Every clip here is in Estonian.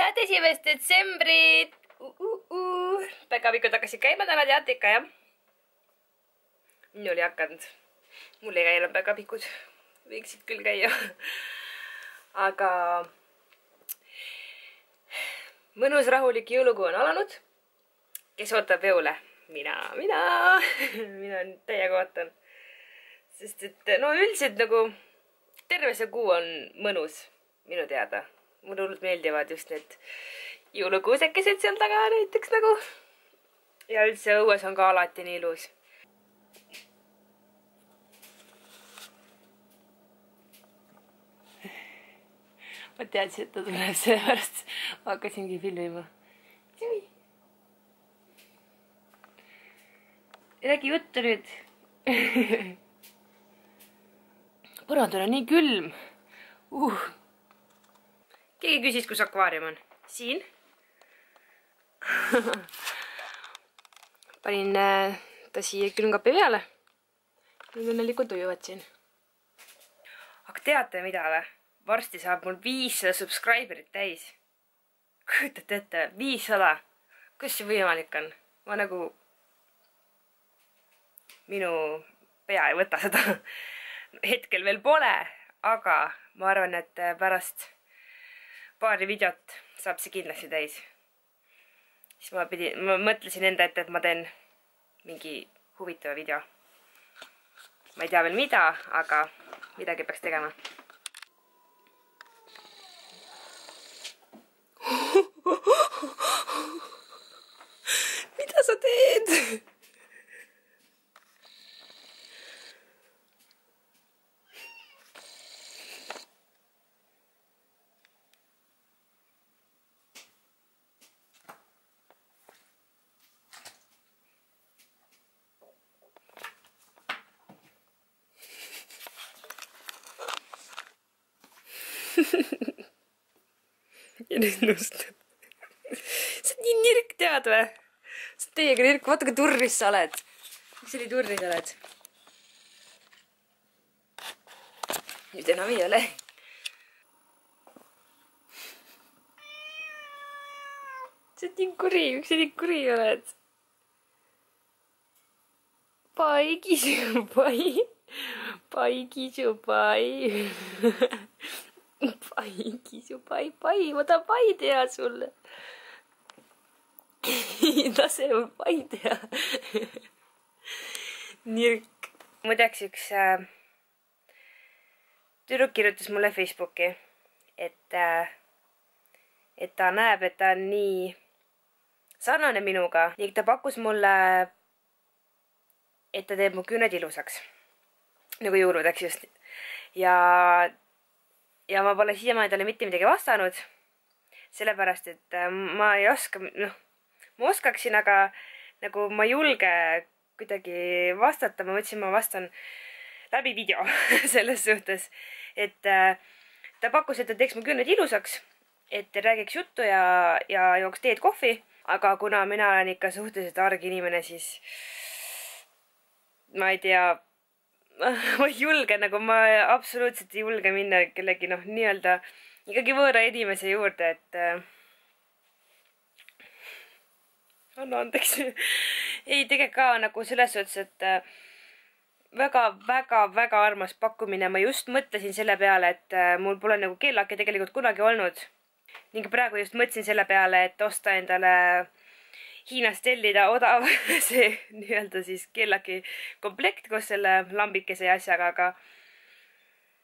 head 1. detsembrit! Päkapikud hakkasid käima täna, teate ikka, jah? Minul ei hakanud. Mul ei käi enam päkapikud. Võiksid küll käia. Aga mõnus rahulik jõulukuu on alanud. Kes ootab jõule? Mina täiega ootan. Sest et no üldiselt nagu terve see kuu on mõnus minu teada. Mulle hullult meeldivad just need jõulukuusekesed seal taga näiteks nagu. Ja üldse õues on ka alati nii ilus. Ma teadsin, et ta tuleb sellepärast. Ma hakkasingi filmima. Räägi juttu nüüd. Põrandal on nii külm. Keegi küsis, kus akvaarium on. Siin. Panin ta siia külmkapi peale. Nüüd õnnelikult ujuvad siin. Aga teate mida või? Varsti saab mul 500 subscriberit täis. Kujutate ette, 500. Kus see võimalik on? Ma nagu... Minu pea ei võta seda. Hetkel veel pole, aga ma arvan, et pärast paari videot saab see kindlasti täis. Siis ma mõtlesin enda ette, et ma teen mingi huvitava video. Ma ei tea veel mida, aga midagi peaks tegema. Mida sa teed? Ja nüüd nõustab. Sa oled nii nirk, tead või? Sa oled teiega nirk, vaata kui turris sa oled. Miks sa nii turris oled? Nüüd enam ei ole. Sa oled nii kuri, miks sa nii kuri oled? Pai, kisu, pai. Pai, kisu, pai. Pai, kisu, pai, pai. Ma tahan pai teha sulle. Lase mul pai teha. Nirk. Muideks üks tüdruk kirjutas mulle Facebooki, et ta näeb, et ta on nii sarnane minuga. Ning ta pakkus mulle, et ta teeb mu küüned ilusaks. Nagu jõuludeks just. Ja ma pole siiamaani talle mitte midagi vastanud. Sellepärast, et ma ei oska, ma oskaksin, aga nagu ma ei julge kuidagi vastata. Ma mõtlesin, ma vastan läbi video selles suhtes. Et ta pakkus, et ta teeks mu küüned ilusaks, et räägiks juttu ja jooks teed kohvi. Aga kuna mina olen ikka suhteliselt arg inimene, siis ma ei tea, ma ei julge, nagu ma absoluutselt ei julge minna kellegi nii-öelda ikkagi võõra inimese juurde, et anna andeks. Ei, tegelikult ka nagu selles suhtes, et väga armas pakkumine. Ma just mõtlesin selle peale, et mul pole nagu kellake tegelikult kunagi olnud. Ning praegu just mõtlesin selle peale, et osta endale Hiinast tellida odav see nii-öelda siis kellaki komplekt koos selle lambikese ja asjaga, aga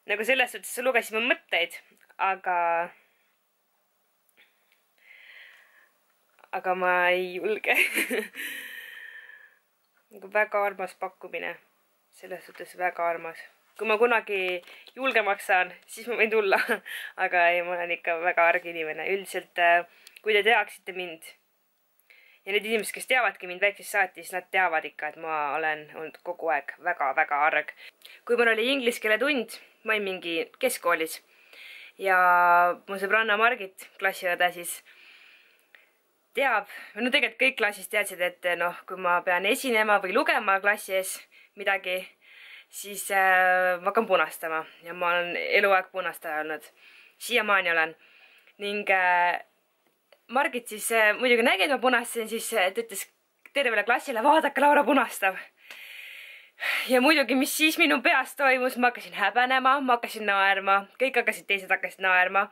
nagu selles suhtes sa lugesid mu mõtteid, aga ma ei julge. Nagu väga armas pakkumine. Selles suhtes väga armas. Kui ma kunagi julgemaks saan, siis ma võin tulla. Aga ei, ma olen ikka väga arg inimene. Üldiselt, kui te teaksite mind, ja need inimesed, kes teavadki mind väiksest saati, siis nad teavad ikka, et ma olen olnud kogu aeg väga arg. Kui mul oli inglise keele tund, ma olin mingi keskkoolis ja mu sõbranna Margit, klassiõde, siis teab, no tegelikult kõik klassis teadsid, et kui ma pean esinema või lugema klassi ees midagi, siis ma hakkan punastama ja ma olen eluaeg punastaja olnud. Siiamaani olen. Ning Margit siis muidugi nägi, et ma punastasin, siis ta ütles tervele klassile, vaadake, Laura punastab. Ja muidugi, mis siis minu peas toimus, ma hakkasin häbenema, ma hakkasin naerma, kõik teised hakkasid naerma.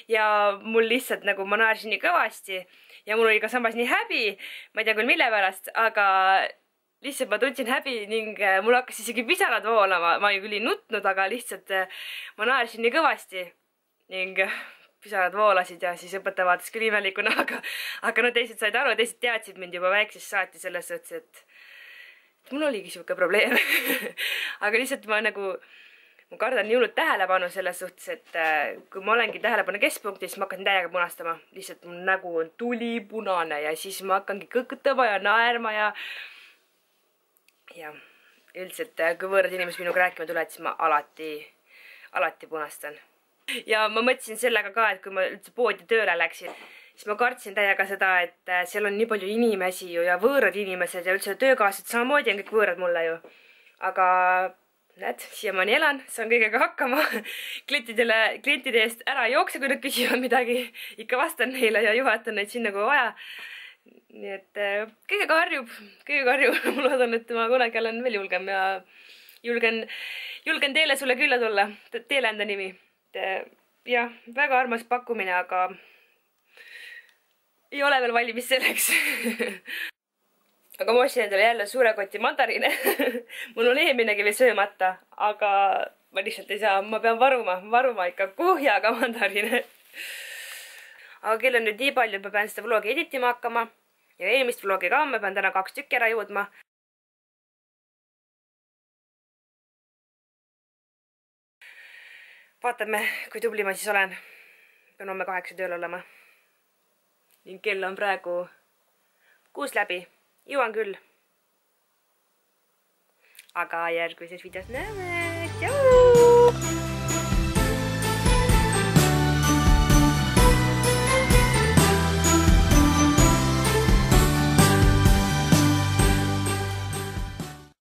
Ja mul lihtsalt nagu ma naersin nii kõvasti ja mul oli ka samas nii häbi, ma ei tea küll mille pärast, aga lihtsalt ma tundsin häbi ning mul hakkas isegi pisarad voolama. Ma küll ei nutnud, aga lihtsalt ma naersin nii kõvasti ning pisarad voolasid ja siis õpetaja vaatas küll imelikuna, aga no teised said aru, teised teadsid mind juba väiksest saati selles suhtes, et mul oligi siuke probleem. Aga lihtsalt ma kardan nii hullult tähelepanu selles suhtes, et kui ma olengi tähelepanu keskpunktis, siis ma hakkan täiega punastama. Lihtsalt mu nägu on tulipunane ja siis ma hakkangi kõkutama ja naerma ja üldiselt kui võõrad inimesed minuga rääkima tulevad, siis ma alati punastan. Ja ma mõtlesin sellega ka, et kui ma üldse poodi tööle läksin, siis ma kartsin täiega seda, et seal on nii palju inimesi ju ja võõrad inimesed ja üldse töökaaslased samamoodi on kõik võõrad mulle ju. Aga näed, siiamaani elan, saan kõigega hakkama. Klientide eest ära ei jookse, kui nad küsivad midagi. Ikka vastan neile ja juhatan neid sinna kui vaja. Nii et kõigega harjub. Ma loodan, et ma kunagi olen veel julgem ja julgen teile sulle külla tulla. Teele enda nimi. Jah, väga armas pakkumine, aga ei ole veel valmis selleks. Aga ma ostsin endale jälle suure koti mandariine. Mul on eelminegi veel söömata, aga ma lihtsalt ei saa, ma pean varuma ikka kuhjaga mandariine. Aga kell on nüüd nii palju, et ma pean seda vlogi editima hakkama ja eelmist vlogi ka, ma pean täna 2 tükki ära jõudma. Vaatame, kui tubli ma siis olen. Pean homme 8 tööl olema. Ning kell on praegu 6 läbi. Jõuan küll. Aga järgmises videos näeme. Tšau!